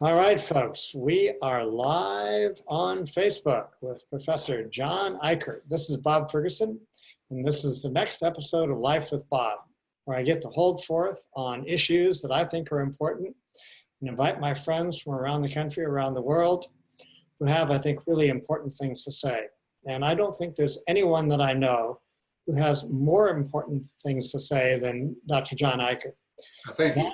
All right, folks, we are live on Facebook with Professor John Ikerd. This is Bob Ferguson, and this is the next episode of Life with Bob, where I get to hold forth on issues that I think are important and invite my friends from around the country, around the world, who have, I think, really important things to say. And I don't think there's anyone that I know who has more important things to say than Dr. John Ikerd. Thank you.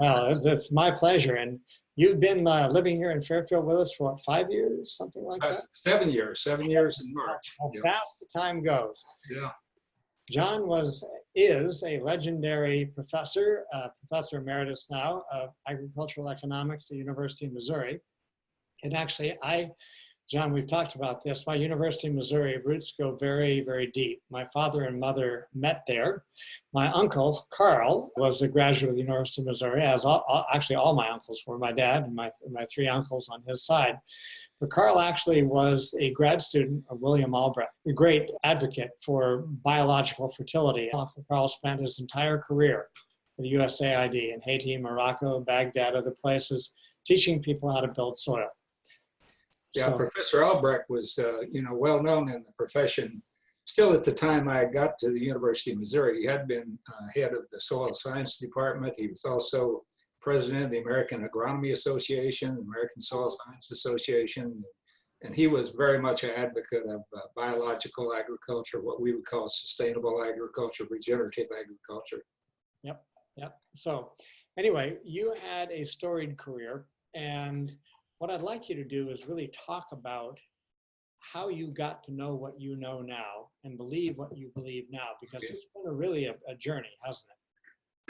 Well, it's my pleasure. And you've been living here in Fairfield with us for what, 5 years, something like that? 7 years, 7 years in March. How fast the time goes. Yeah. John is a legendary professor, professor emeritus now of agricultural economics at the University of Missouri. And actually, John, we've talked about this. My University of Missouri roots go very, very deep. My father and mother met there. My uncle, Carl, was a graduate of the University of Missouri, as actually all my uncles were, my dad and my three uncles on his side. But Carl actually was a grad student of William Albrecht, a great advocate for biological fertility. Uncle Carl spent his entire career at the USAID in Haiti, Morocco, Baghdad, other places, teaching people how to build soil. Yeah, So, Professor Albrecht was, well known in the profession. Still at the time I got to the University of Missouri, he had been head of the Soil Science Department. He was also president of the American Agronomy Association, the American Soil Science Association, and he was very much an advocate of biological agriculture, what we would call sustainable agriculture, regenerative agriculture. Yep. So anyway, you had a storied career, and what I'd like you to do is really talk about how you got to know what you know now and believe what you believe now, because it's been really a journey, hasn't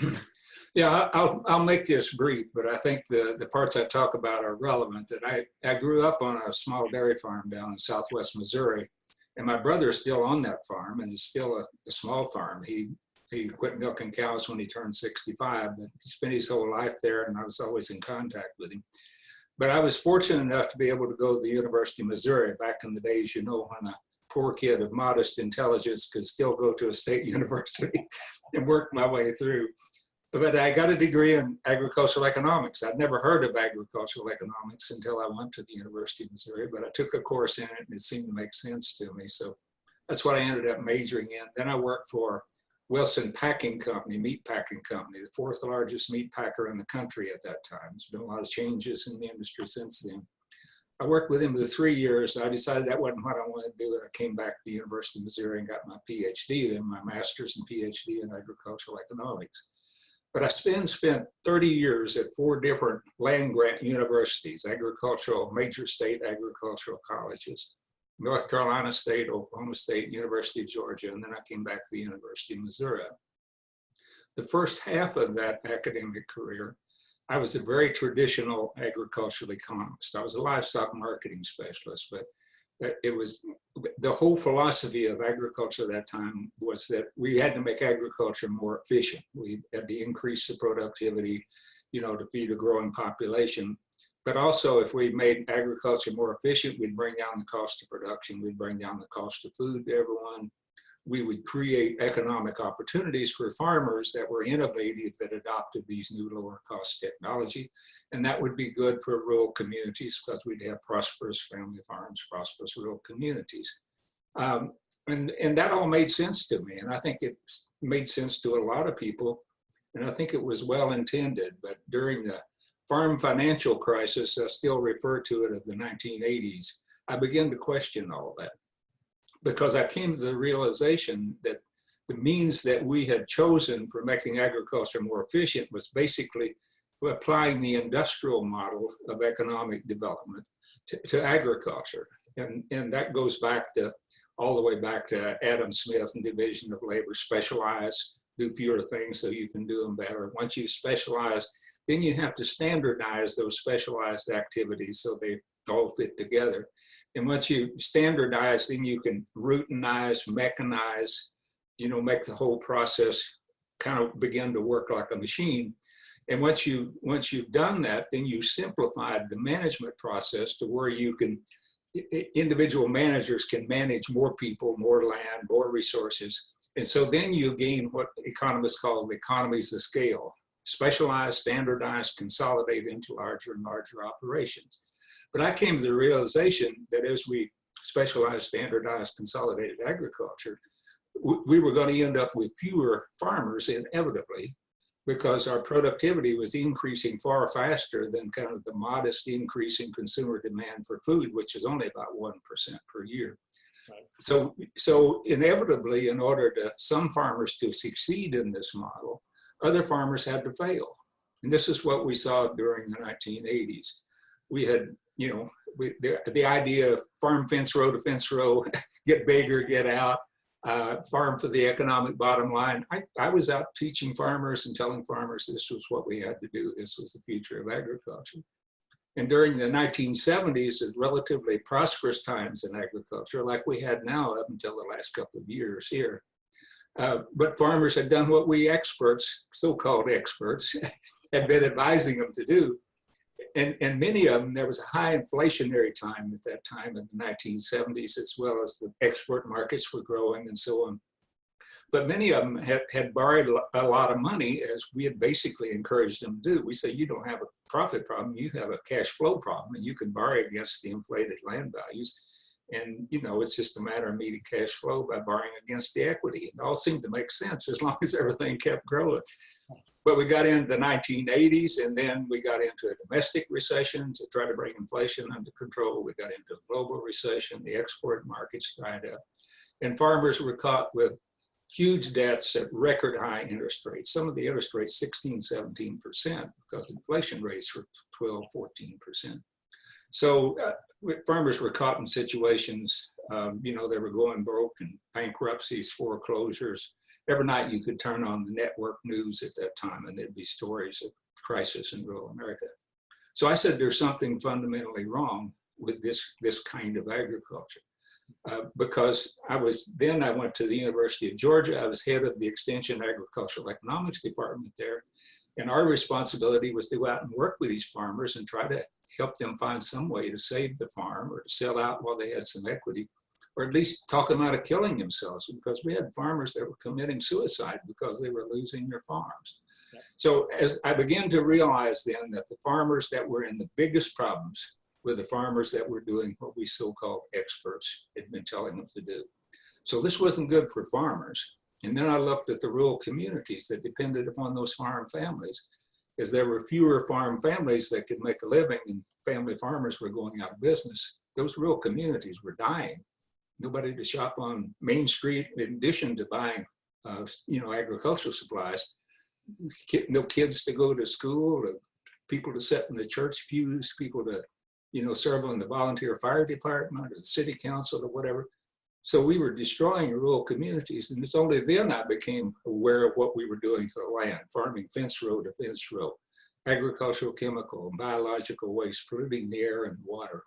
it? Yeah, I'll make this brief, but I think the parts I talk about are relevant. That I grew up on a small dairy farm down in southwest Missouri, and my brother's still on that farm, and it's still a small farm. He quit milking cows when he turned 65, but he spent his whole life there, and I was always in contact with him. But I was fortunate enough to be able to go to the University of Missouri back in the days, when a poor kid of modest intelligence could still go to a state university and work my way through. But I got a degree in agricultural economics. I'd never heard of agricultural economics until I went to the University of Missouri, but I took a course in it and it seemed to make sense to me. So that's what I ended up majoring in. Then I worked for Wilson Packing Company, meat packing company, the fourth largest meat packer in the country at that time. There's been a lot of changes in the industry since then. I worked with him for 3 years. I decided that wasn't what I wanted to do, and I came back to the University of Missouri and got my PhD, then my master's and PhD in agricultural economics. But I spent 30 years at 4 different land-grant universities, major state agricultural colleges. North Carolina State, Oklahoma State, University of Georgia, and then I came back to the University of Missouri. The first half of that academic career, I was a very traditional agricultural economist. I was a livestock marketing specialist, but it was the whole philosophy of agriculture at that time was that we had to make agriculture more efficient. We had to increase the productivity, to feed a growing population. But also, if we made agriculture more efficient, we'd bring down the cost of production, we'd bring down the cost of food to everyone. We would create economic opportunities for farmers that were innovative, that adopted these new lower cost technology. And that would be good for rural communities because we'd have prosperous family farms, prosperous rural communities. And that all made sense to me. And I think it made sense to a lot of people. And I think it was well intended. But during the farm financial crisis, I still refer to it, of the 1980s, I began to question all that, because I came to the realization that the means that we had chosen for making agriculture more efficient was basically applying the industrial model of economic development to agriculture. And that goes back all the way back to Adam Smith and division of labor: specialize, do fewer things so you can do them better. Once you specialize, then you have to standardize those specialized activities so they all fit together. And once you standardize, then you can routinize, mechanize, make the whole process kind of begin to work like a machine. And once you've done that, then you simplified the management process to where individual managers can manage more people, more land, more resources. And so then you gain what economists call the economies of scale. specialize, standardize, consolidate into larger and larger operations. But I came to the realization that as we specialized, standardized, consolidated agriculture, we were going to end up with fewer farmers inevitably, because our productivity was increasing far faster than kind of the modest increase in consumer demand for food, which is only about 1% per year. Right. So inevitably, in order to some farmers to succeed in this model, other farmers had to fail. And this is what we saw during the 1980s. We had, the idea of farm fence row to fence row, get bigger, get out, farm for the economic bottom line. I was out teaching farmers and telling farmers this was what we had to do. This was the future of agriculture. And during the 1970s, it's relatively prosperous times in agriculture, like we had now up until the last couple of years here. But farmers had done what we experts, so-called experts, had been advising them to do. And many of them, there was a high inflationary time at that time in the 1970s, as well as the export markets were growing and so on. But many of them had borrowed a lot of money, as we had basically encouraged them to do. We say, you don't have a profit problem, you have a cash flow problem, and you can borrow against the inflated land values. And, it's just a matter of meeting cash flow by borrowing against the equity. It all seemed to make sense as long as everything kept growing. But we got into the 1980s, and then we got into a domestic recession to try to bring inflation under control. We got into a global recession, the export markets dried up, and farmers were caught with huge debts at record high interest rates. Some of the interest rates, 16, 17%, because inflation rates were 12, 14%. So farmers were caught in situations, they were going broke, and bankruptcies, foreclosures. Every night you could turn on the network news at that time, and there'd be stories of crisis in rural America. So I said, there's something fundamentally wrong with this kind of agriculture. Because I went to the University of Georgia. I was head of the Extension Agricultural Economics department there. And our responsibility was to go out and work with these farmers and try to help them find some way to save the farm or to sell out while they had some equity, or at least talk them out of killing themselves, because we had farmers that were committing suicide because they were losing their farms. Yeah. So as I began to realize then that the farmers that were in the biggest problems were the farmers that were doing what we so-called experts had been telling them to do. So this wasn't good for farmers. And then I looked at the rural communities that depended upon those farm families, as there were fewer farm families that could make a living and family farmers were going out of business. Those rural communities were dying. Nobody to shop on Main Street, in addition to buying, agricultural supplies. No kids to go to school, people to sit in the church pews, people to, serve on the volunteer fire department or the city council or whatever. So we were destroying rural communities, and it's only then I became aware of what we were doing to the land, farming fence row to fence row, agricultural chemical and biological waste, polluting the air and water.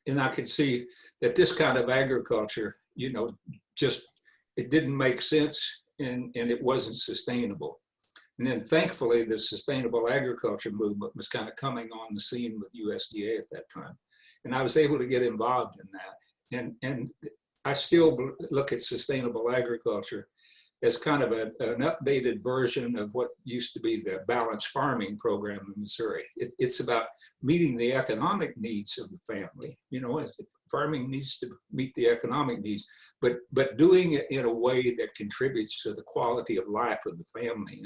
And I could see that this kind of agriculture, it didn't make sense, and it wasn't sustainable. And then thankfully, the sustainable agriculture movement was kind of coming on the scene with USDA at that time. And I was able to get involved in that. And I still look at sustainable agriculture as kind of an updated version of what used to be the balanced farming program in Missouri. It's about meeting the economic needs of the family. Farming needs to meet the economic needs, but doing it in a way that contributes to the quality of life of the family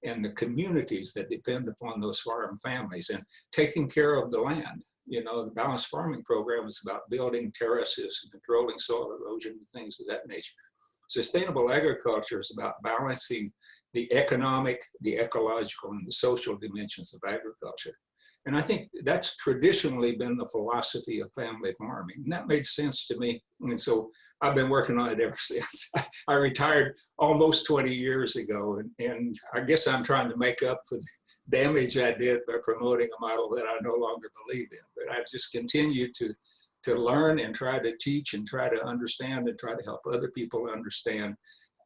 and the communities that depend upon those farm families, and taking care of the land. The balanced farming program is about building terraces and controlling soil erosion and things of that nature. Sustainable agriculture is about balancing the economic, the ecological, and the social dimensions of agriculture. And I think that's traditionally been the philosophy of family farming. And that made sense to me. And so I've been working on it ever since. I retired almost 20 years ago. And I guess I'm trying to make up for the damage I did by promoting a model that I no longer believe in. But I've just continued to learn and try to teach and try to understand and try to help other people understand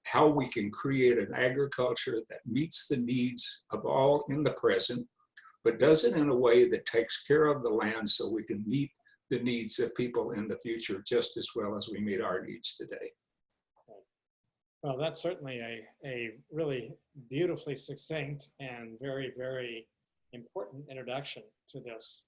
how we can create an agriculture that meets the needs of all in the present, but does it in a way that takes care of the land so we can meet the needs of people in the future just as well as we meet our needs today. Well, that's certainly a really beautifully succinct and very, very important introduction to this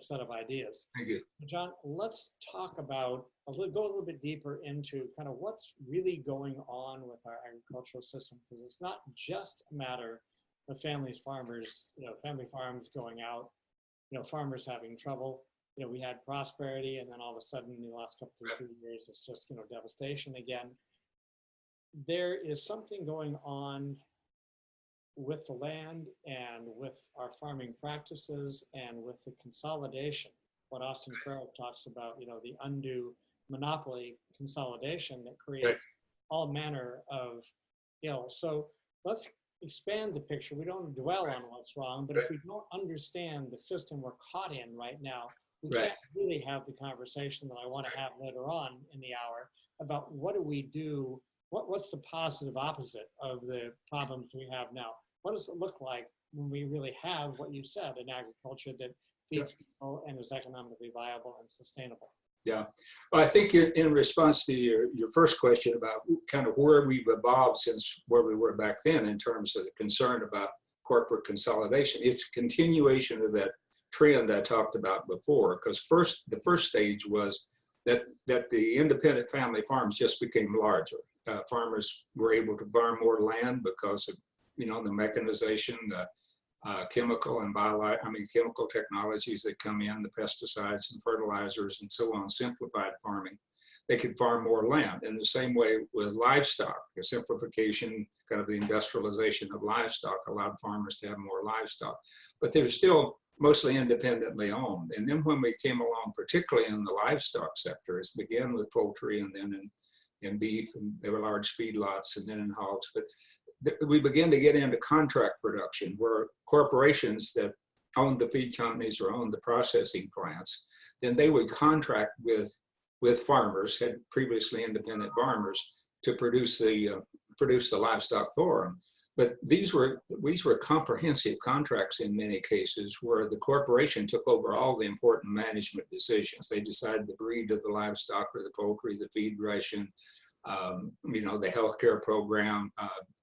set of ideas. Thank you. John, let's talk about, go a little bit deeper into kind of what's really going on with our agricultural system, because it's not just a matter of farmers, family farms going out, farmers having trouble. We had prosperity, and then all of a sudden in the last couple of 2 years, it's just, devastation again. There is something going on with the land and with our farming practices and with the consolidation, what Austin Farrell talks about, the undue monopoly consolidation that creates all manner of ill. So let's expand the picture. We don't dwell on what's wrong, but if we don't understand the system we're caught in right now, we can't really have the conversation that I want to have later on in the hour about what do we do. What's the positive opposite of the problems we have now? What does it look like when we really have what you said, an agriculture that feeds people and is economically viable and sustainable? Yeah, well, I think in response to your first question about kind of where we've evolved since where we were back then in terms of the concern about corporate consolidation, it's a continuation of that trend I talked about before. Because the first stage was that the independent family farms just became larger. Farmers were able to farm more land because of the mechanization, the chemical and chemical technologies that come in, the pesticides and fertilizers and so on, simplified farming. They could farm more land. In the same way with livestock, the simplification, kind of the industrialization of livestock allowed farmers to have more livestock. But they're still mostly independently owned. And then when we came along, particularly in the livestock sector, it began with poultry and then in beef, and there were large feedlots, and then in hogs. But we began to get into contract production where corporations that owned the feed companies or owned the processing plants, then they would contract with farmers, had previously independent farmers, to produce the livestock for them. But these were comprehensive contracts in many cases where the corporation took over all the important management decisions. They decided the breed of the livestock or the poultry, the feed ration, the healthcare program,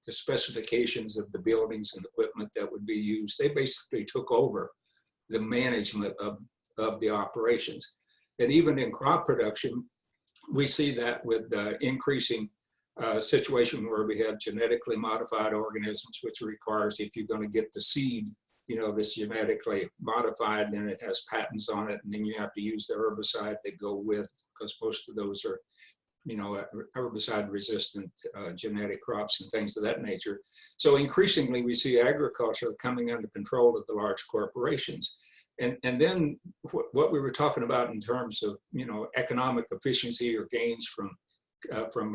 the specifications of the buildings and equipment that would be used. They basically took over the management of the operations. And even in crop production, we see that with the increasing situation where we have genetically modified organisms, which requires if you're going to get the seed, that's genetically modified, then it has patents on it, and then you have to use the herbicide they go with, because most of those are herbicide-resistant genetic crops and things of that nature. So increasingly, we see agriculture coming under control of the large corporations. And then what we were talking about in terms of economic efficiency or gains from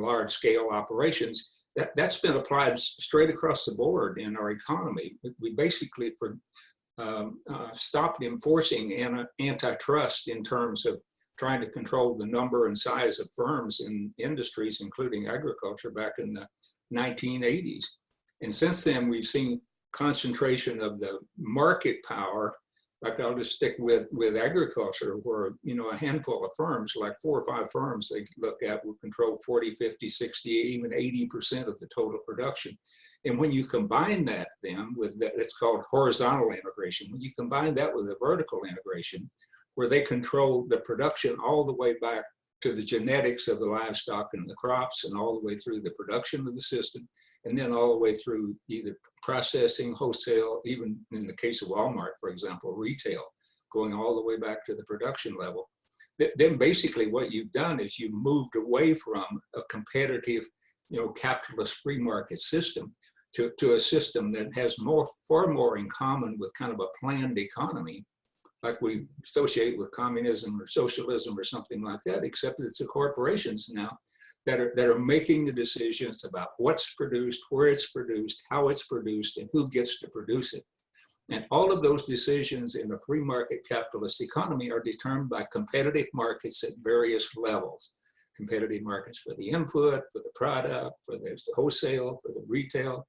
large-scale operations, that's been applied straight across the board in our economy. We basically stopped enforcing antitrust in terms of trying to control the number and size of firms in industries, including agriculture, back in the 1980s. And since then, we've seen concentration of the market power. Like I'll just stick with agriculture, where a handful of firms, like 4 or 5 firms they look at, will control 40, 50, 60, even 80% of the total production. And when you combine that then with that, it's called horizontal integration. When you combine that with a vertical integration, where they control the production all the way back to the genetics of the livestock and the crops, and all the way through the production of the system, and then all the way through either processing, wholesale, even in the case of Walmart, for example, retail, going all the way back to the production level. Then basically what you've done is you've moved away from a competitive, capitalist free market system to a system that has far more in common with kind of a planned economy, like we associate with communism or socialism or something like that, except it's the corporations now that are making the decisions about what's produced, where it's produced, how it's produced, and who gets to produce it. And all of those decisions in a free market capitalist economy are determined by competitive markets at various levels. Competitive markets for the input, for the product, for the wholesale, for the retail.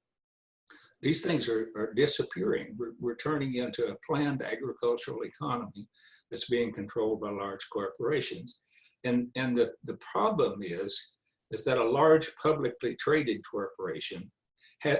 These things are disappearing. We're turning into a planned agricultural economy that's being controlled by large corporations. And the problem is is that a large publicly traded corporation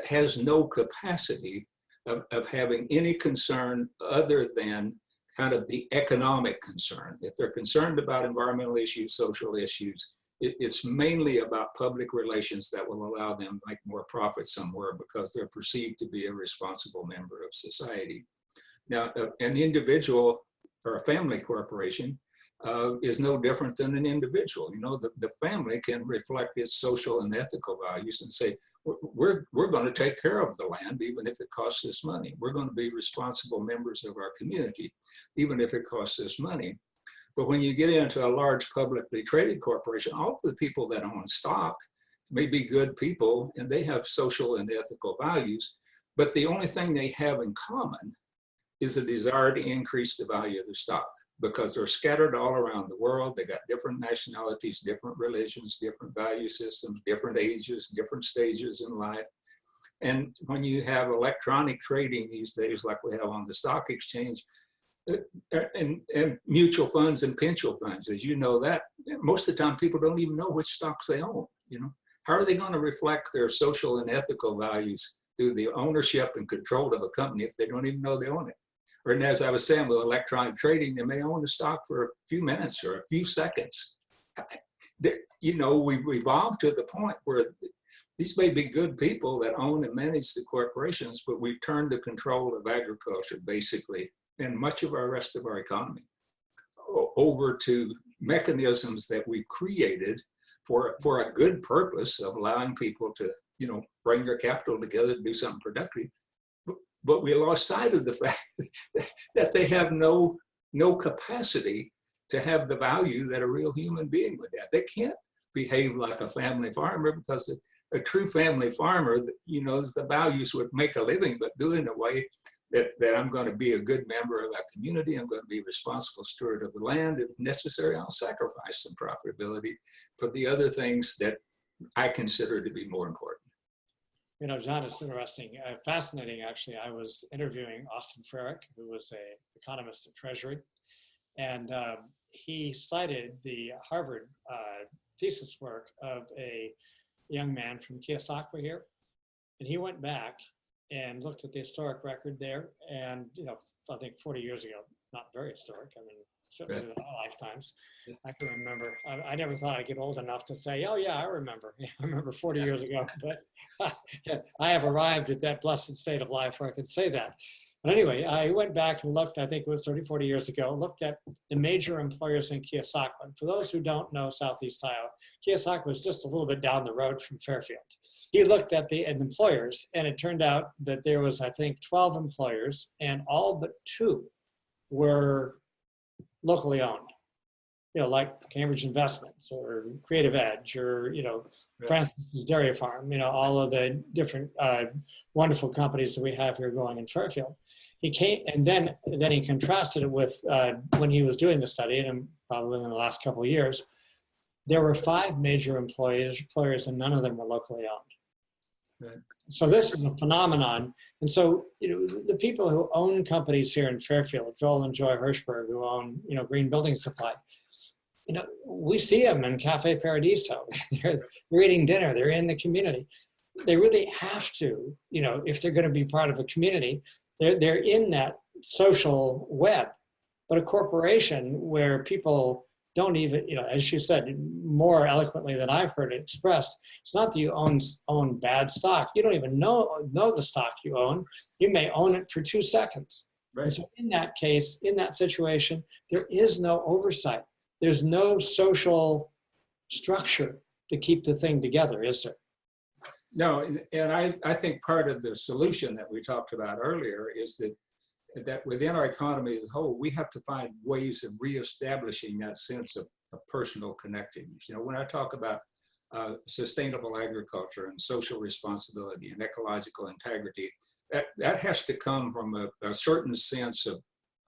has no capacity of having any concern other than kind of the economic concern. If they're concerned about environmental issues, social issues, it's mainly about public relations that will allow them to make more profit somewhere because they're perceived to be a responsible member of society. Now, an individual or a family corporation is no different than an individual. You know, the family can reflect its social and ethical values and say, we're going to take care of the land, even if it costs us money. We're going to be responsible members of our community, even if it costs us money. But when you get into a large publicly traded corporation, all of the people that own stock may be good people and they have social and ethical values, but the only thing they have in common is a desire to increase the value of their stock, because they're scattered all around the world. They got different nationalities, different religions, different value systems, different ages, different stages in life. And when you have electronic trading these days, like we have on the stock exchange, and mutual funds and pension funds, as you know, that most of the time people don't even know which stocks they own. You know, how are they going to reflect their social and ethical values through the ownership and control of a company if they don't even know they own it? Or, and as I was saying, with electronic trading, they may own the stock for a few minutes or a few seconds. You know, we've evolved to the point where these may be good people that own and manage the corporations, but we've turned the control of agriculture, basically, and much of our rest of our economy over to mechanisms that we created for a good purpose of allowing people to, you know, bring their capital together to do something productive. But we lost sight of the fact that they have no capacity to have the value that a real human being would have. They can't behave like a family farmer, because a true family farmer, you know, the values would make a living, but do it in a way that I'm going to be a good member of our community. I'm going to be a responsible steward of the land. If necessary, I'll sacrifice some profitability for the other things that I consider to be more important. You know, John, it's interesting, fascinating, actually. I was interviewing Austin Frerick, who was an economist at Treasury, and he cited the Harvard thesis work of a young man from Keosauqua here, and he went back and looked at the historic record there, and, you know, I think 40 years ago, not very historic, I mean, certainly in our lifetimes. I can remember, I never thought I'd get old enough to say, oh yeah, I remember. I remember 40 years ago, but I have arrived at that blessed state of life where I could say that. But anyway, I went back and looked, I think it was 30, 40 years ago, looked at the major employers in Keosauqua. And for those who don't know Southeast Iowa, Keosauqua was just a little bit down the road from Fairfield. He looked at the employers, and it turned out that there was, I think, 12 employers, and all but 2 were locally owned, you know, like Cambridge Investments or Creative Edge or, you know, Francis's Dairy Farm, you know, all of the different wonderful companies that we have here going in Fairfield. He came, and then he contrasted it with when he was doing the study, and probably in the last couple of years, there were 5 major employers, and none of them were locally owned. Right. So this is a phenomenon. And so, you know, the people who own companies here in Fairfield, Joel and Joy Hirschberg, who own, you know, Green Building Supply, you know, we see them in Cafe Paradiso. They're eating dinner. They're in the community. They really have to, you know, if they're going to be part of a community, they're in that social web. But a corporation where people don't even, you know, as you said more eloquently than I've heard it expressed, it's not that you own bad stock. You don't even know the stock you own. You may own it for 2 seconds. Right. And so in that case, in that situation, there is no oversight. There's no social structure to keep the thing together, is there? No, and I think part of the solution that we talked about earlier is that within our economy as a whole, we have to find ways of reestablishing that sense of personal connectedness. You know, when I talk about sustainable agriculture and social responsibility and ecological integrity, that has to come from a certain sense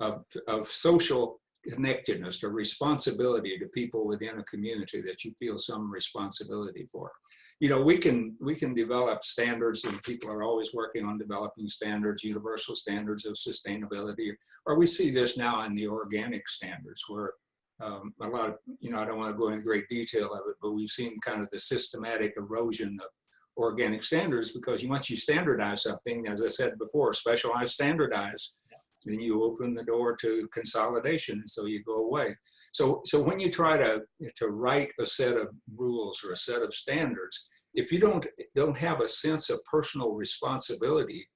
of social connectedness or responsibility to people within a community that you feel some responsibility for. You know, we can develop standards, and people are always working on developing standards, universal standards of sustainability, or we see this now in the organic standards where a lot of, I don't want to go into great detail of it, but we've seen kind of the systematic erosion of organic standards, because once you standardize something, as I said before, specialize, standardize, then you open the door to consolidation, and so you go away. So when you try to write a set of rules or a set of standards, if you don't have a sense of personal responsibility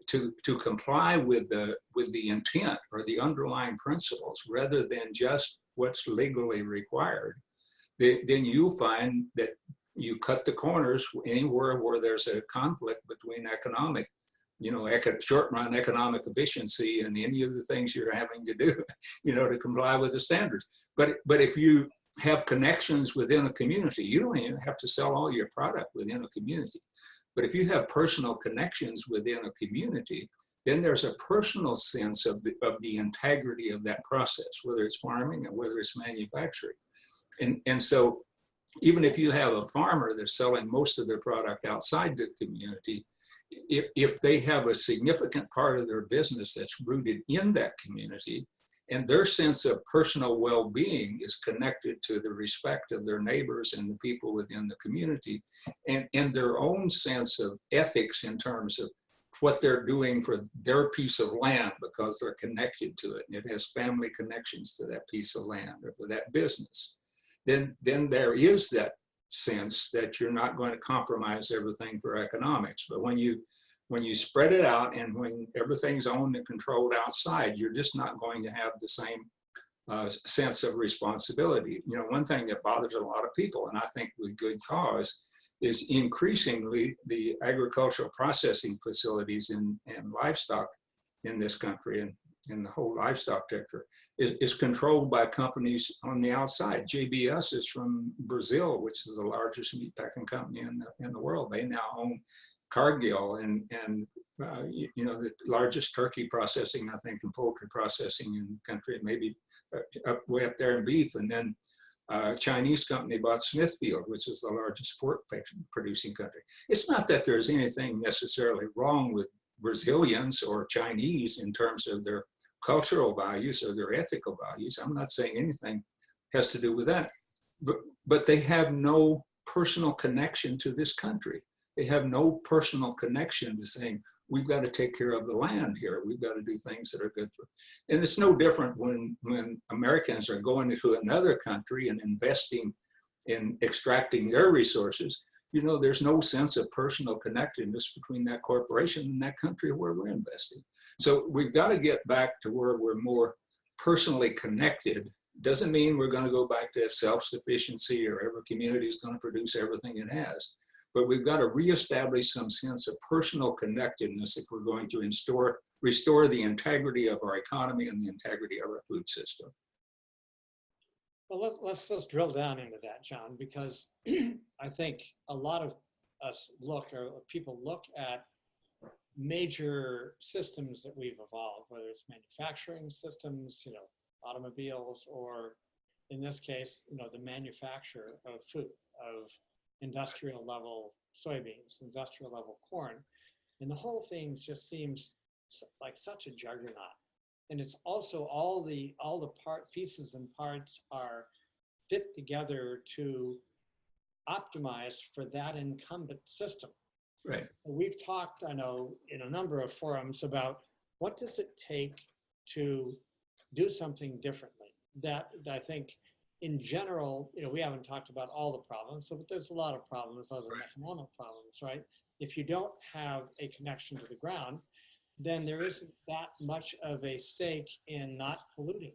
to comply with the intent or the underlying principles, rather than just what's legally required, then you'll find that you cut the corners anywhere where there's a conflict between economic, short-run economic efficiency and any of the things you're having to do, to comply with the standards. But if you have connections within a community, you don't even have to sell all your product within a community. But if you have personal connections within a community, then there's a personal sense of the integrity of that process, whether it's farming or whether it's manufacturing. And so even if you have a farmer that's selling most of their product outside the community, if they have a significant part of their business that's rooted in that community, and their sense of personal well-being is connected to the respect of their neighbors and the people within the community, and their own sense of ethics in terms of what they're doing for their piece of land because they're connected to it, and it has family connections to that piece of land or to that business, then there is that sense that you're not going to compromise everything for economics. But when you spread it out and when everything's owned and controlled outside, you're just not going to have the same sense of responsibility. One thing that bothers a lot of people, and I think with good cause, is increasingly the agricultural processing facilities and livestock in this country and in the whole livestock sector is controlled by companies on the outside. JBS is from Brazil, which is the largest meatpacking company in the world. They now own Cargill and the largest turkey processing, I think, and poultry processing in the country, maybe way up there in beef. And then a Chinese company bought Smithfield, which is the largest pork producing country. It's not that there's anything necessarily wrong with Brazilians or Chinese in terms of their cultural values or their ethical values. I'm not saying anything has to do with that, but they have no personal connection to this country. They have no personal connection to saying, we've got to take care of the land here. We've got to do things that are good for, and it's no different when Americans are going into another country and investing in extracting their resources. There's no sense of personal connectedness between that corporation and that country where we're investing. So we've got to get back to where we're more personally connected. Doesn't mean we're going to go back to self-sufficiency or every community is going to produce everything it has. But we've got to reestablish some sense of personal connectedness if we're going to restore the integrity of our economy and the integrity of our food system. Well, let's drill down into that, John, because I think a lot of us people look at major systems that we've evolved, whether it's manufacturing systems, automobiles, or in this case, the manufacture of food, of industrial level soybeans, industrial level corn. And the whole thing just seems like such a juggernaut. And it's also all the pieces and parts are fit together to optimize for that incumbent system. Right. We've talked, I know, in a number of forums about what does it take to do something differently. That I think in general, we haven't talked about all the problems, but there's a lot of problems other than economic problems, right? If you don't have a connection to the ground, then there isn't that much of a stake in not polluting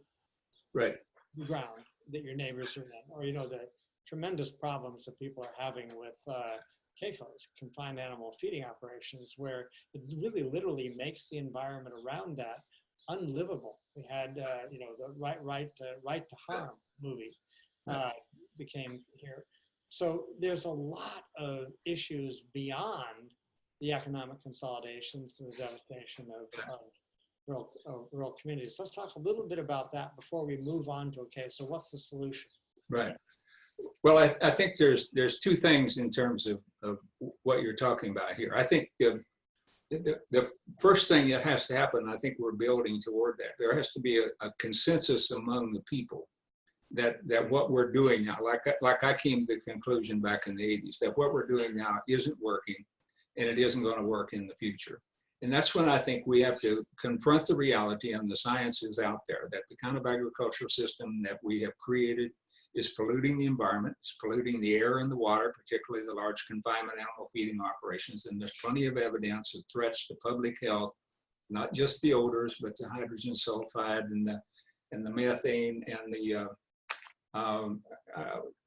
the ground that your neighbors are in, or the tremendous problems that people are having with CAFOs, confined animal feeding operations, where it really literally makes the environment around that unlivable. We had the right to harm movie became here. So there's a lot of issues beyond the economic consolidations and the devastation of rural communities. Let's talk a little bit about that before we move on to, okay, so what's the solution? Right. Well, I think there's two things in terms of what you're talking about here. I think the first thing that has to happen, I think we're building toward that. There has to be a consensus among the people that what we're doing now, like I came to the conclusion back in the 80s, that what we're doing now isn't working, and it isn't going to work in the future. And that's when I think we have to confront the reality, and the science is out there, that the kind of agricultural system that we have created is polluting the environment, it's polluting the air and the water, particularly the large confinement animal feeding operations. And there's plenty of evidence of threats to public health, not just the odors, but the hydrogen sulfide and the methane and the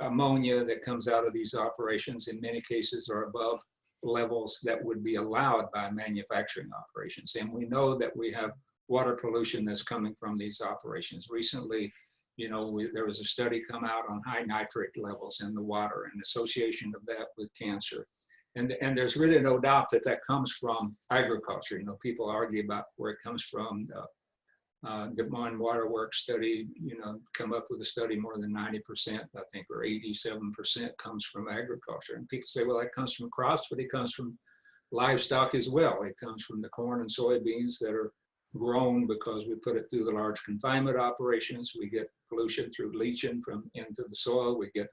ammonia that comes out of these operations in many cases are above levels that would be allowed by manufacturing operations. And we know that we have water pollution that's coming from these operations. Recently, there was a study come out on high nitrate levels in the water and association of that with cancer. And there's really no doubt that that comes from agriculture. People argue about where it comes from. Des Moines Water Works study, come up with a study more than 90%, I think, or 87% comes from agriculture. And people say, well, that comes from crops, but it comes from livestock as well. It comes from the corn and soybeans that are grown because we put it through the large confinement operations. We get pollution through leaching into the soil. We get,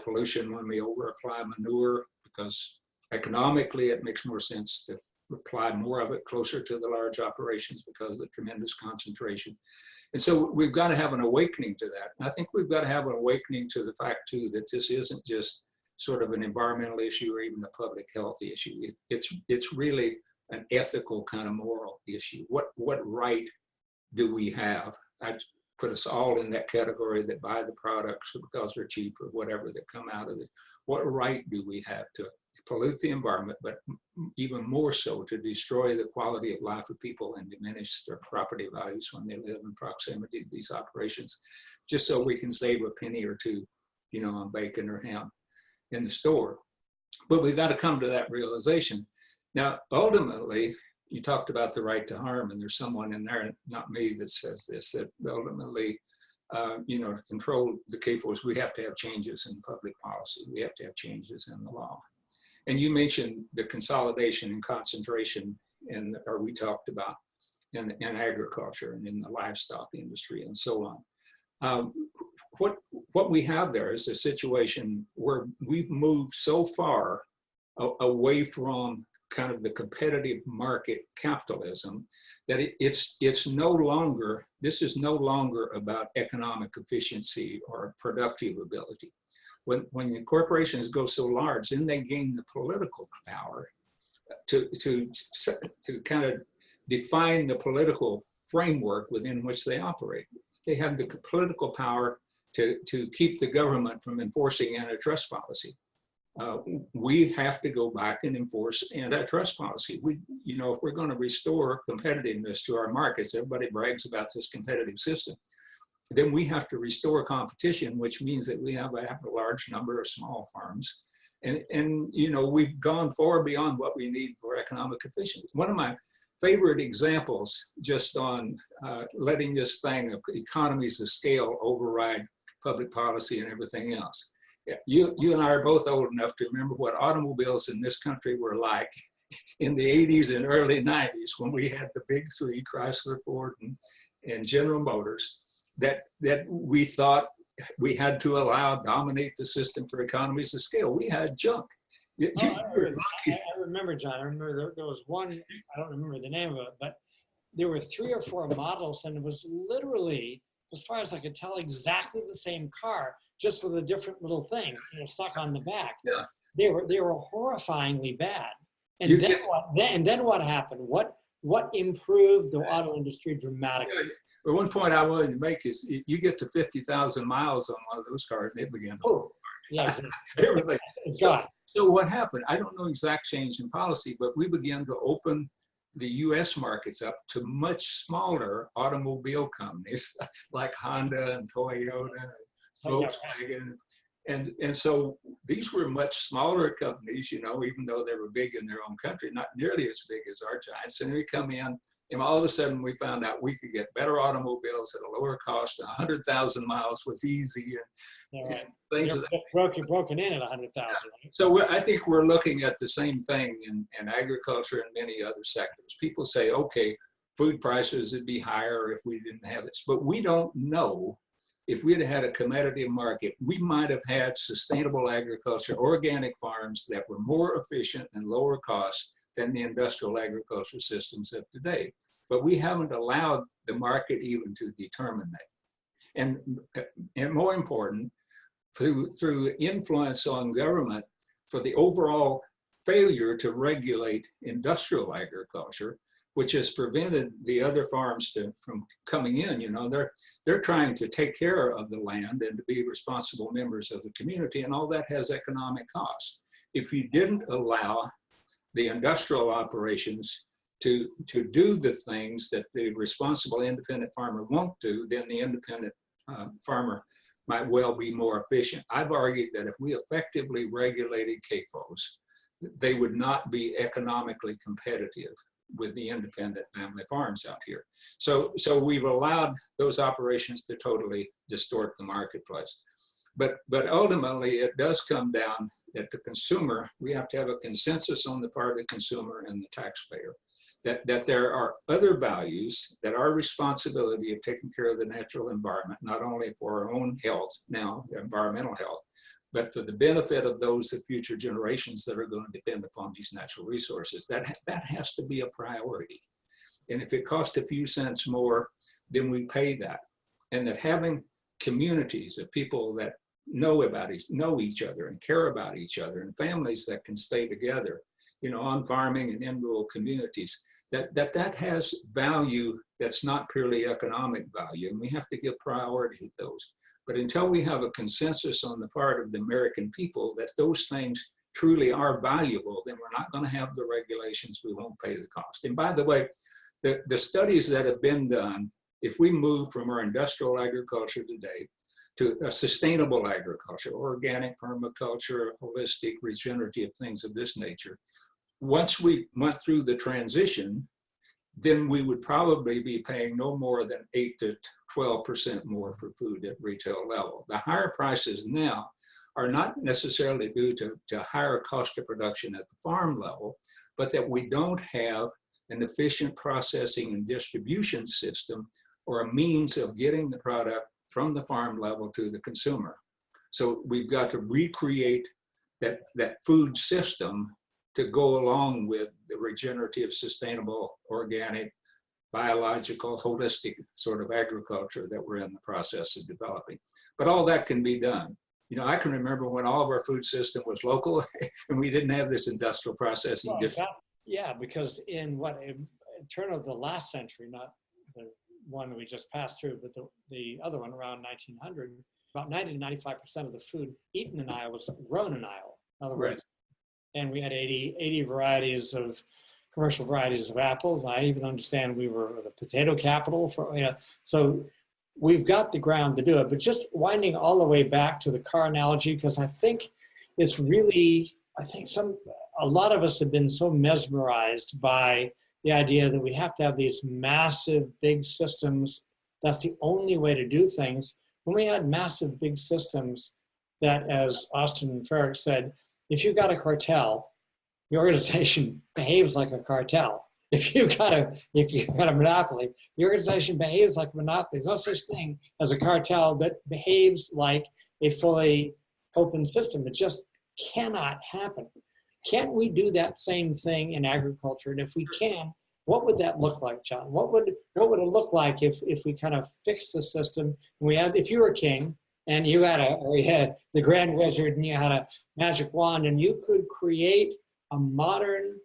pollution when we over apply manure, because economically it makes more sense to apply more of it closer to the large operations because of the tremendous concentration. And so we've got to have an awakening to that. And I think we've got to have an awakening to the fact too, that this isn't just sort of an environmental issue or even a public health issue. It's really an ethical kind of moral issue. What right do we have? I put us all in that category that buy the products because they're cheap or whatever that come out of it. What right do we have to pollute the environment, but even more so to destroy the quality of life of people and diminish their property values when they live in proximity to these operations, just so we can save a penny or two, on bacon or ham in the store? But we've got to come to that realization. Now, ultimately, you talked about the right to harm, and there's someone in there, not me, that says this, that ultimately, to control the capos, we have to have changes in public policy. We have to have changes in the law. And you mentioned the consolidation and concentration, or we talked about in agriculture and in the livestock industry and so on. What we have there is a situation where we've moved so far away from kind of the competitive market capitalism that this is no longer about economic efficiency or productive ability. When the corporations go so large, then they gain the political power to kind of define the political framework within which they operate. They have the political power to keep the government from enforcing antitrust policy. We have to go back and enforce antitrust policy. If we're going to restore competitiveness to our markets, everybody brags about this competitive system. Then we have to restore competition, which means that we have a large number of small farms. And we've gone far beyond what we need for economic efficiency. One of my favorite examples, just on letting this thing of economies of scale override public policy and everything else. You and I are both old enough to remember what automobiles in this country were like in the 80s and early 90s, when we had the big three, Chrysler, Ford, and General Motors, that we thought we had to allow dominate the system for economies of scale. We had junk. I remember, John. I remember there was one, I don't remember the name of it, but there were 3 or 4 models, and it was literally, as far as I could tell, exactly the same car, just with a different little thing stuck on the back. Yeah. They were horrifyingly bad. And then what happened? What improved the auto industry dramatically? Yeah. But one point I wanted to make is, you get to 50,000 miles on one of those cars, they begin to fall apart. Yeah, everything. So what happened? I don't know exact change in policy, but we began to open the U.S. markets up to much smaller automobile companies like Honda and Toyota and Volkswagen. And so these were much smaller companies, even though they were big in their own country, not nearly as big as our giants. And we come in, and all of a sudden we found out we could get better automobiles at a lower cost. 100,000 miles was easy, and things of that. You're broken in at 100,000. Right? So I think we're looking at the same thing in agriculture and many other sectors. People say, okay, food prices would be higher if we didn't have this, but we don't know if we'd had a commodity market, we might have had sustainable agriculture, organic farms that were more efficient and lower cost than the industrial agriculture systems of today. But we haven't allowed the market even to determine that. And more important, through influence on government for the overall failure to regulate industrial agriculture, which has prevented the other farms from coming in. You know, they're trying to take care of the land and to be responsible members of the community, and all that has economic cost. If you didn't allow the industrial operations to do the things that the responsible independent farmer won't do, then the independent farmer might well be more efficient. I've argued that if we effectively regulated CAFOs, they would not be economically competitive with the independent family farms out here. So we've allowed those operations to totally distort the marketplace. But ultimately, it does come down that the consumer, we have to have a consensus on the part of the consumer and the taxpayer, that there are other values that our responsibility of taking care of the natural environment, not only for our own health now, environmental health, but for the benefit of those of future generations that are going to depend upon these natural resources. That has to be a priority. And if it costs a few cents more, then we pay that. And that having communities of people that know each other and care about each other, and families that can stay together, you know, on farming and in rural communities, that has value that's not purely economic value, and we have to give priority to those. But until we have a consensus on the part of the American people that those things truly are valuable, then we're not going to have the regulations, we won't pay the cost. And by the way, the studies that have been done, if we move from our industrial agriculture today to a sustainable agriculture, organic permaculture, holistic, regenerative things of this nature, once we went through the transition, then we would probably be paying no more than 8 to 12% more for food at retail level. The higher prices now are not necessarily due to higher cost of production at the farm level, but that we don't have an efficient processing and distribution system or a means of getting the product from the farm level to the consumer. So we've got to recreate that food system to go along with the regenerative, sustainable, organic, biological, holistic sort of agriculture that we're in the process of developing. But all that can be done. You know, I can remember when all of our food system was local and we didn't have this industrial processing. Yeah, because in turn of the last century, not the one we just passed through, but the other one around 1900, about 90 to 95% of the food eaten in Iowa was grown in Iowa. In other words, and we had 80 varieties of commercial varieties of apples. I even understand we were the potato capital for, you know, so we've got the ground to do it. But just winding all the way back to the car analogy, because I think it's really, a lot of us have been so mesmerized by the idea that we have to have these massive, big systems. That's the only way to do things. When we had massive, big systems that, as Austin Farrick said, if you've got a cartel, the organization behaves like a cartel. If you've got a monopoly, the organization behaves like a monopoly. There's no such thing as a cartel that behaves like a fully open system. It just cannot happen. Can't we do that same thing in agriculture? And if we can, what would that look like, John? What would it look like if we kind of fix the system? If you were king and you had the Grand Wizard and you had a magic wand and you could create a modern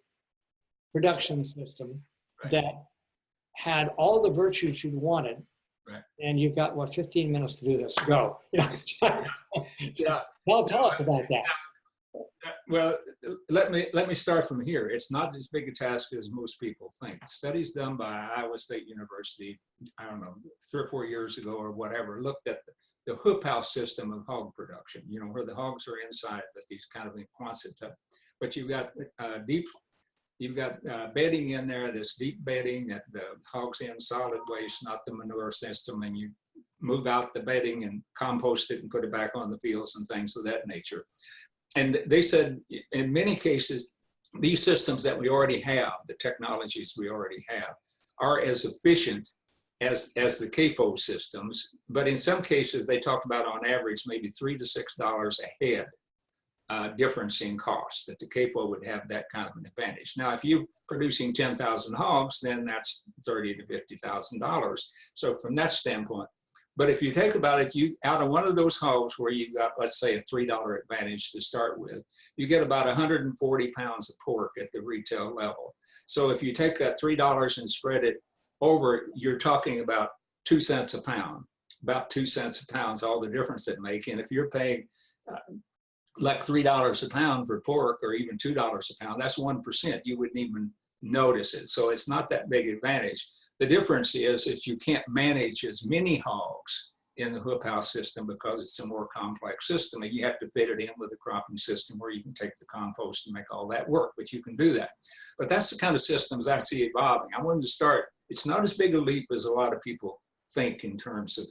production system that had all the virtues you wanted, and you've got 15 minutes to do this. Go. Yeah. Tell us about that. Well, let me start from here. It's not as big a task as most people think. Studies done by Iowa State University, I don't know, 3 or 4 years ago or whatever, looked at the hoop house system of hog production, you know, where the hogs are inside, but these kind of in quantity. But you've got bedding in there, this deep bedding that the hogs in solid waste, not the manure system, and you move out the bedding and compost it and put it back on the fields and things of that nature. And they said, in many cases, these systems that we already have, the technologies we already have, are as efficient as the CAFO systems, but in some cases they talked about on average maybe $3 to $6 a head difference in cost, that the CAFO would have that kind of an advantage. Now, if you're producing 10,000 hogs, then that's $30,000 to $50,000. So from that standpoint, but if you think about it, you out of one of those hogs where you've got, let's say, a $3 advantage to start with, you get about 140 pounds of pork at the retail level. So if you take that $3 and spread it over, you're talking about 2 cents a pound, about 2 cents a pound is all the difference it makes. And if you're paying like $3 a pound for pork, or even $2 a pound, that's 1%. You wouldn't even notice it. So it's not that big advantage. The difference is you can't manage as many hogs in the hoop house system because it's a more complex system, and you have to fit it in with a cropping system where you can take the compost and make all that work, but you can do that. But that's the kind of systems I see evolving. I wanted to start, it's not as big a leap as a lot of people think in terms of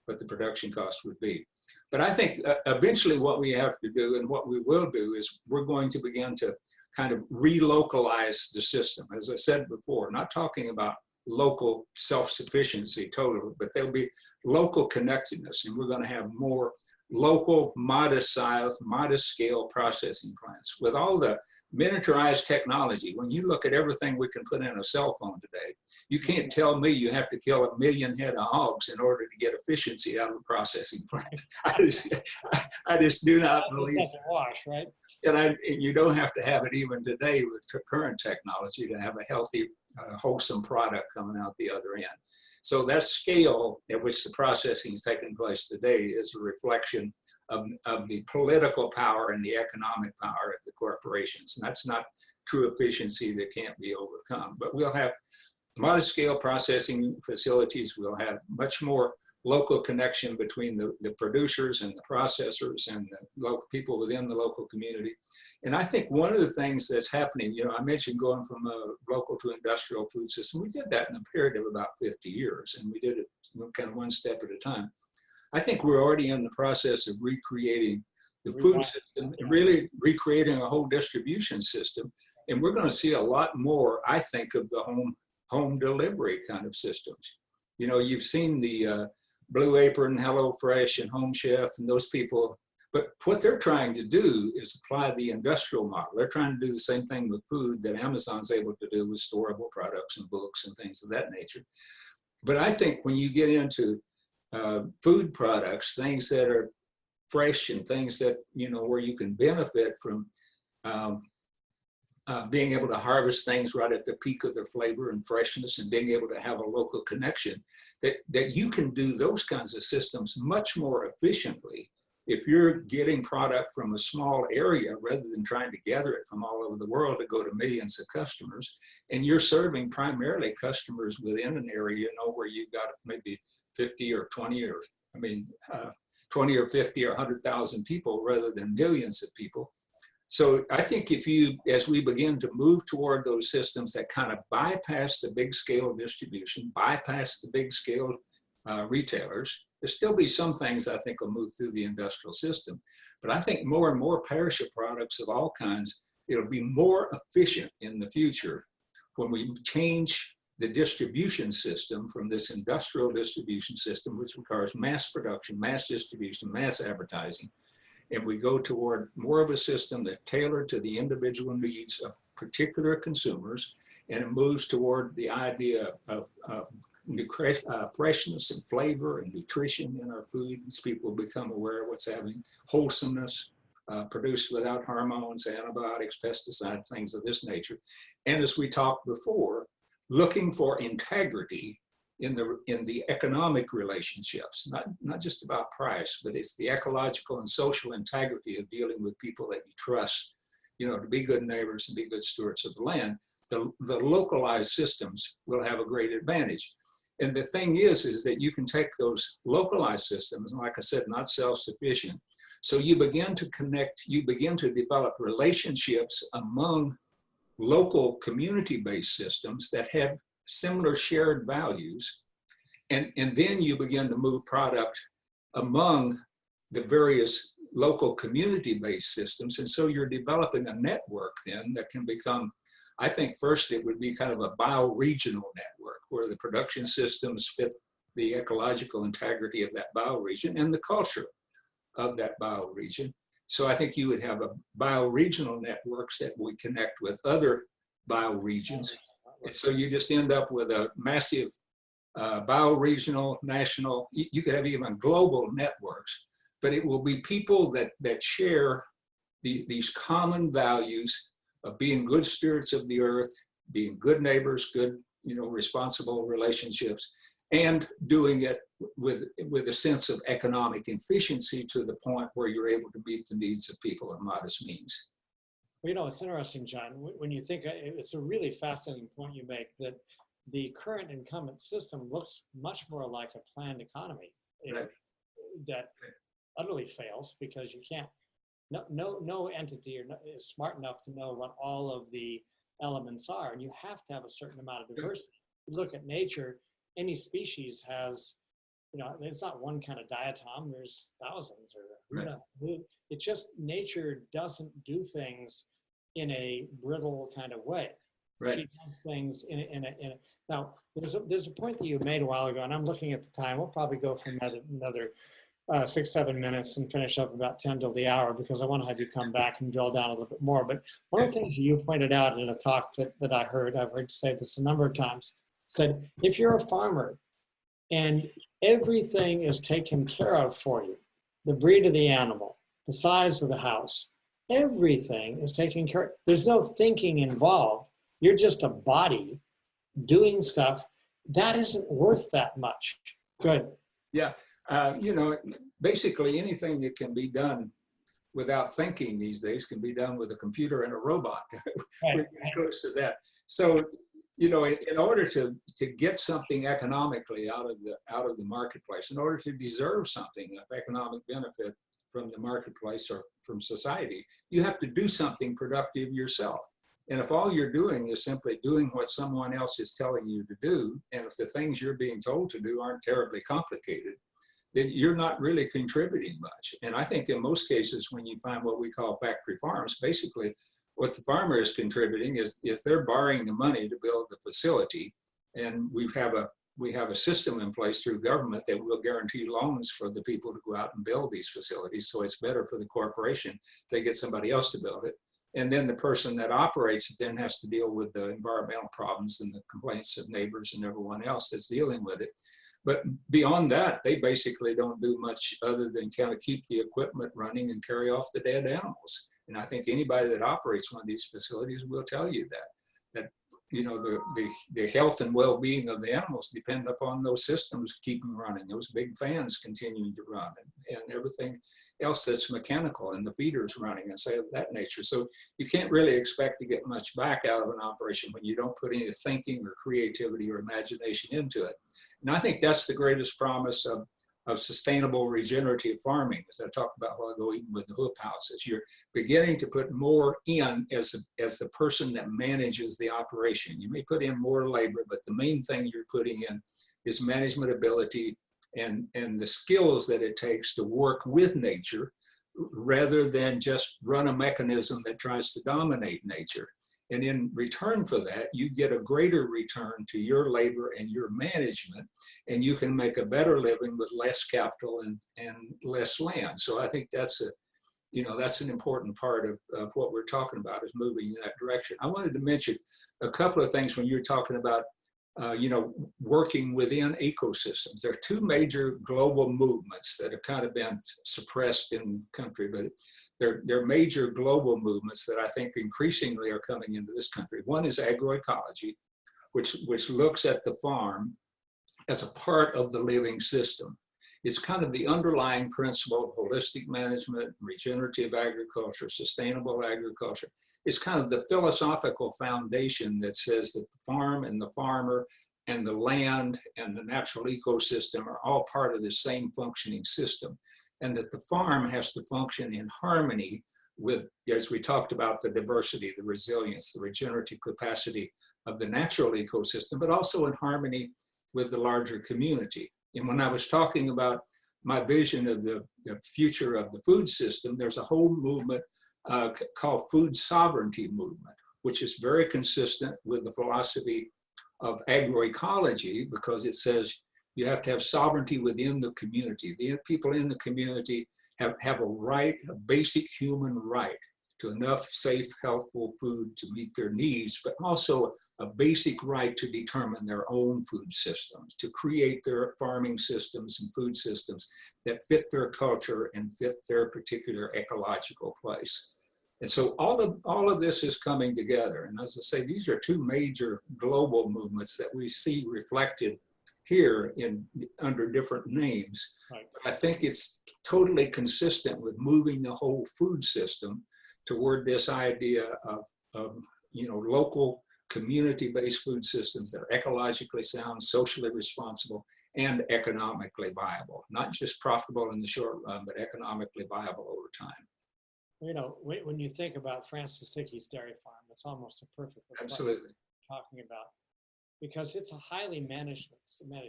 what the production cost would be. But I think eventually what we have to do, and what we will do, is we're going to begin to kind of relocalize the system. As I said before, not talking about local self-sufficiency totally, but there'll be local connectedness, and we're going to have more local, modest size, modest scale processing plants. With all the miniaturized technology, when you look at everything we can put in a cell phone today, you can't tell me you have to kill 1 million head of hogs in order to get efficiency out of a processing plant. I just do not believe it. Wash, right? And you don't have to have it even today with current technology to have a healthy, wholesome product coming out the other end. So that scale at which the processing is taking place today is a reflection of the political power and the economic power of the corporations. And that's not true efficiency that can't be overcome. But we'll have modest scale processing facilities. We'll have much more local connection between the producers and the processors and the local people within the local community. And I think one of the things that's happening, you know, I mentioned going from a local to industrial food system. We did that in a period of about 50 years, and we did it kind of one step at a time. I think we're already in the process of recreating the food system and really recreating a whole distribution system. And we're going to see a lot more, I think, of the home delivery kind of systems. You know, you've seen the Blue Apron, HelloFresh, and Home Chef, and those people. But what they're trying to do is apply the industrial model. They're trying to do the same thing with food that Amazon's able to do with storable products and books and things of that nature. But I think when you get into food products, things that are fresh and things that, you know, where you can benefit from being able to harvest things right at the peak of their flavor and freshness, and being able to have a local connection, that you can do those kinds of systems much more efficiently if you're getting product from a small area rather than trying to gather it from all over the world to go to millions of customers. And you're serving primarily customers within an area, you know, where you've got maybe 50 or 20 or, 20 or 50 or 100,000 people rather than millions of people. So I think as we begin to move toward those systems that kind of bypass the big scale distribution, bypass the big scale retailers, there'll still be some things I think will move through the industrial system. But I think more and more perishable products of all kinds, it'll be more efficient in the future when we change the distribution system from this industrial distribution system, which requires mass production, mass distribution, mass advertising. And we go toward more of a system that's tailored to the individual needs of particular consumers, and it moves toward the idea of freshness and flavor and nutrition in our food, as people become aware of what's happening, wholesomeness, produced without hormones, antibiotics, pesticides, things of this nature. And as we talked before, looking for integrity in the economic relationships, not just about price, but it's the ecological and social integrity of dealing with people that you trust, you know, to be good neighbors and be good stewards of the land. The localized systems will have a great advantage. And the thing is that you can take those localized systems, and like I said, not self-sufficient. So you begin to connect, you begin to develop relationships among local community-based systems that have similar shared values. And then you begin to move product among the various local community-based systems. And so you're developing a network then that can become I think first it would be kind of a bioregional network where the production systems fit the ecological integrity of that bioregion and the culture of that bioregion. So I think you would have a bioregional networks that would connect with other bioregions. And so you just end up with a massive bioregional, national, you could have even global networks, but it will be people that share these common values of being good stewards of the earth, being good neighbors, good, responsible relationships, and doing it with a sense of economic efficiency to the point where you're able to meet the needs of people of modest means. Well, it's interesting, John, when you think, it's a really fascinating point you make, that the current incumbent system looks much more like a planned economy, right, that utterly fails because you can't, no entity is smart enough to know what all of the elements are, and you have to have a certain amount of diversity. You look at nature, any species has, it's not one kind of diatom, there's thousands, or right. it's just nature doesn't do things in a brittle kind of way. Right. She does things in a now there's a point that you made a while ago, and I'm looking at the time. We'll probably go for another 6-7 minutes and finish up about 10 till the hour, because I want to have you come back and drill down a little bit more. But one of the things you pointed out in a talk that I've heard you say this a number of times, said, if you're a farmer and everything is taken care of for you, the breed of the animal, the size of the house, everything is taken care of. There's no thinking involved. You're just a body doing stuff. That isn't worth that much. Good. Yeah. Basically anything that can be done without thinking these days can be done with a computer and a robot. We're close to that. So, in order to get something economically out of the marketplace, in order to deserve something of economic benefit from the marketplace or from society, you have to do something productive yourself. And if all you're doing is simply doing what someone else is telling you to do, and if the things you're being told to do aren't terribly complicated, then you're not really contributing much. And I think in most cases, when you find what we call factory farms, basically what the farmer is contributing is they're borrowing the money to build the facility. And we have a system in place through government that will guarantee loans for the people to go out and build these facilities. So it's better for the corporation if they get somebody else to build it. And then the person that operates it then has to deal with the environmental problems and the complaints of neighbors and everyone else that's dealing with it. But beyond that, they basically don't do much other than kind of keep the equipment running and carry off the dead animals. And I think anybody that operates one of these facilities will tell you that the health and well-being of the animals depend upon those systems keeping running, those big fans continuing to run, and everything else that's mechanical, and the feeders running and say of that nature. So you can't really expect to get much back out of an operation when you don't put any thinking or creativity or imagination into it. And I think that's the greatest promise of sustainable regenerative farming, as I talked about a while ago, even with the hoop houses. You're beginning to put more in as the person that manages the operation. You may put in more labor, but the main thing you're putting in is management ability and the skills that it takes to work with nature, rather than just run a mechanism that tries to dominate nature. And in return for that, you get a greater return to your labor and your management, and you can make a better living with less capital and less land. So I think that's an important part of what we're talking about, is moving in that direction. I wanted to mention a couple of things when you're talking about working within ecosystems. There are two major global movements that have kind of been suppressed in the country, but they're major global movements that I think increasingly are coming into this country. One is agroecology, which looks at the farm as a part of the living system. It's kind of the underlying principle of holistic management, regenerative agriculture, sustainable agriculture. It's kind of the philosophical foundation that says that the farm and the farmer and the land and the natural ecosystem are all part of the same functioning system, and that the farm has to function in harmony with, as we talked about, the diversity, the resilience, the regenerative capacity of the natural ecosystem, but also in harmony with the larger community. And when I was talking about my vision of the future of the food system, there's a whole movement called food sovereignty movement, which is very consistent with the philosophy of agroecology, because it says you have to have sovereignty within the community. The people in the community have a right, a basic human right to enough safe, healthful food to meet their needs, but also a basic right to determine their own food systems, to create their farming systems and food systems that fit their culture and fit their particular ecological place. And so all of this is coming together. And as I say, these are two major global movements that we see reflected here under different names. Right. But I think it's totally consistent with moving the whole food system toward this idea of local community-based food systems that are ecologically sound, socially responsible, and economically viable. Not just profitable in the short run, but economically viable over time. You know, when you think about Francis Hickey's dairy farm, it's almost a perfect Absolutely. talking about, because it's a highly managed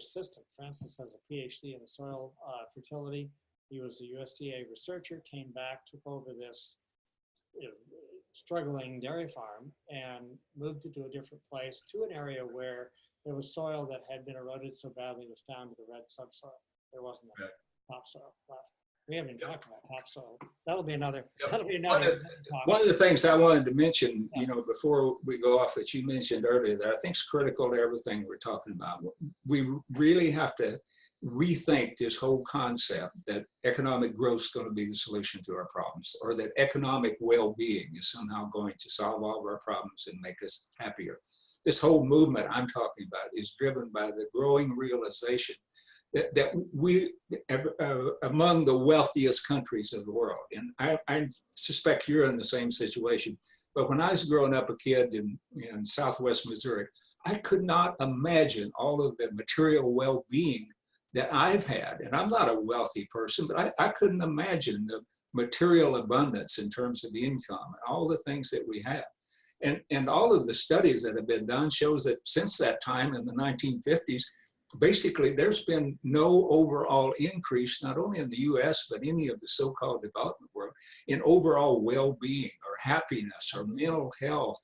system. Francis has a PhD in soil fertility. He was a USDA researcher, came back, took over this struggling dairy farm and moved it to a different place, to an area where there was soil that had been eroded so badly it was down to the red subsoil. There wasn't any topsoil left. We haven't even talked about topsoil. That'll be another. One of the things I wanted to mention, before we go off, that you mentioned earlier, that I think is critical to everything we're talking about. We really have to rethink this whole concept that economic growth is going to be the solution to our problems, or that economic well-being is somehow going to solve all of our problems and make us happier. This whole movement I'm talking about is driven by the growing realization that we, among the wealthiest countries of the world, and I suspect you're in the same situation, but when I was growing up a kid in Southwest Missouri, I could not imagine all of the material well-being that I've had. And I'm not a wealthy person, but I couldn't imagine the material abundance in terms of the income and all the things that we have. And all of the studies that have been done shows that since that time in the 1950s, basically there's been no overall increase, not only in the US, but any of the so-called development world, in overall well-being or happiness or mental health.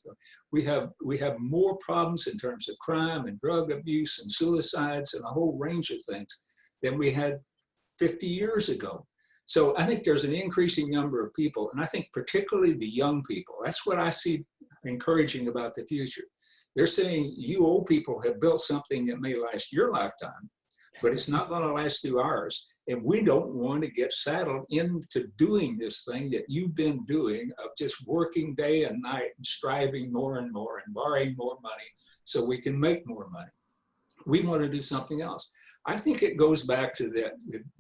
We have more problems in terms of crime and drug abuse and suicides and a whole range of things than we had 50 years ago. So I think there's an increasing number of people, and I think particularly the young people, that's what I see encouraging about the future. They're saying, you old people have built something that may last your lifetime, but it's not going to last through ours. And we don't want to get saddled into doing this thing that you've been doing, of just working day and night and striving more and more and borrowing more money so we can make more money. We want to do something else. I think it goes back to the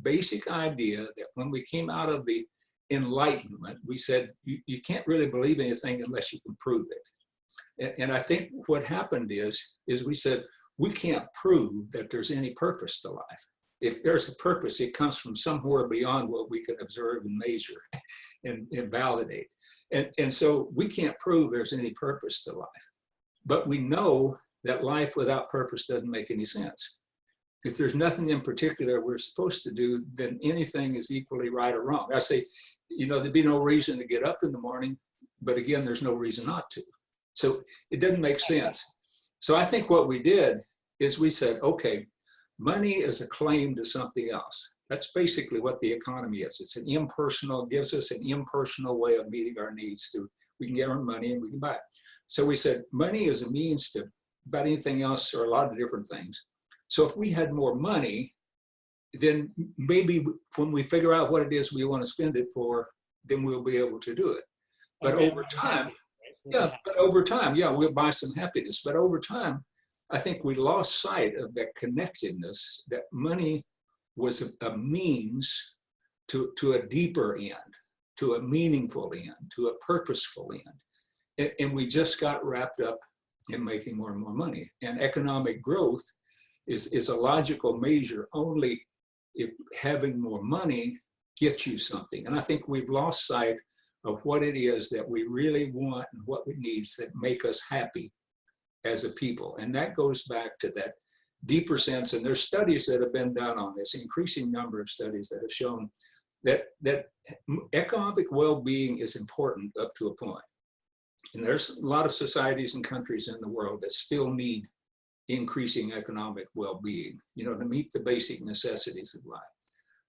basic idea that when we came out of the Enlightenment, we said, you can't really believe anything unless you can prove it. And I think what happened is we said, we can't prove that there's any purpose to life. If there's a purpose, it comes from somewhere beyond what we can observe and measure and validate. And so we can't prove there's any purpose to life. But we know that life without purpose doesn't make any sense. If there's nothing in particular we're supposed to do, then anything is equally right or wrong. I say, there'd be no reason to get up in the morning, but again, there's no reason not to. So it doesn't make sense. So I think what we did is we said, okay, money is a claim to something else. That's basically what the economy is. It's an impersonal, gives us an impersonal way of meeting our needs. We can get our money and we can buy it. So we said, money is a means to about anything else, or a lot of different things. So if we had more money, then maybe when we figure out what it is we want to spend it for, then we'll be able to do it. But over time, we'll buy some happiness. But over time, I think we lost sight of that connectedness, that money was a means to a deeper end, to a meaningful end, to a purposeful end. And we just got wrapped up in making more and more money. And economic growth is a logical measure only if having more money gets you something. And I think we've lost sight of what it is that we really want and what we need that make us happy as a people. And that goes back to that deeper sense. And there's studies that have been done on this, increasing number of studies that have shown that economic well-being is important up to a point. And there's a lot of societies and countries in the world that still need increasing economic well-being, you know, to meet the basic necessities of life.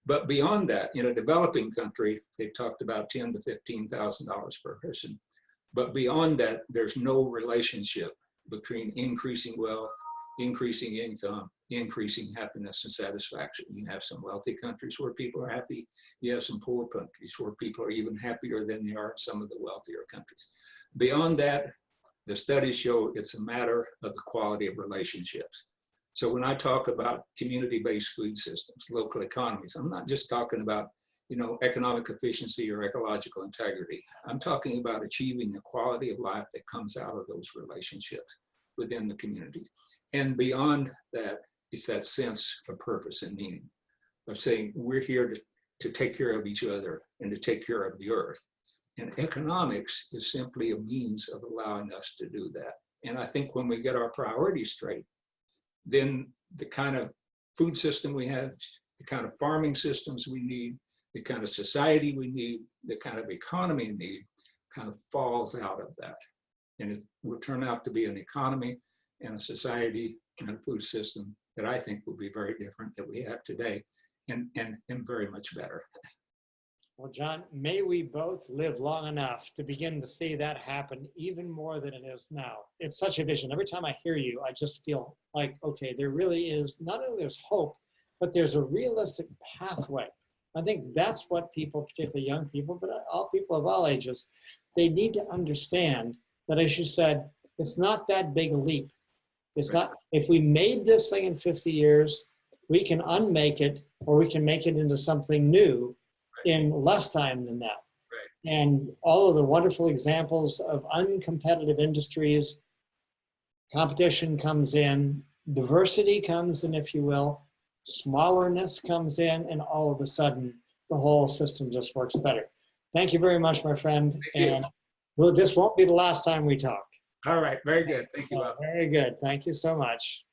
But beyond that, in a developing country, they talked about $10,000 to $15,000 per person. But beyond that, there's no relationship between increasing wealth, increasing income, increasing happiness and satisfaction. You have some wealthy countries where people are happy. You have some poor countries where people are even happier than they are in some of the wealthier countries. Beyond that, the studies show it's a matter of the quality of relationships. So when I talk about community-based food systems, local economies, I'm not just talking about, you know, economic efficiency or ecological integrity. I'm talking about achieving the quality of life that comes out of those relationships within the community. And beyond that, it's that sense of purpose and meaning of saying we're here to take care of each other and to take care of the earth. And economics is simply a means of allowing us to do that. And I think when we get our priorities straight, then the kind of food system we have, the kind of farming systems we need, the kind of society we need, the kind of economy we need, kind of falls out of that. And it will turn out to be an economy and a society and a food system that I think will be very different than we have today, and very much better. Well, John, may we both live long enough to begin to see that happen even more than it is now. It's such a vision. Every time I hear you, I just feel like, okay, there really is, not only there's hope, but there's a realistic pathway. I think that's what people, particularly young people, but all people of all ages, they need to understand that, as you said, it's not that big a leap. It's not, if we made this thing in 50 years, we can unmake it, or we can make it into something new in less time than that. Right. And all of the wonderful examples of uncompetitive industries, competition comes in, diversity comes in, if you will, smallerness comes in, and all of a sudden, the whole system just works better. Thank you very much, my friend. And well, this won't be the last time we talk. All right, very good. Thank you, Bob. Very good. Thank you so much.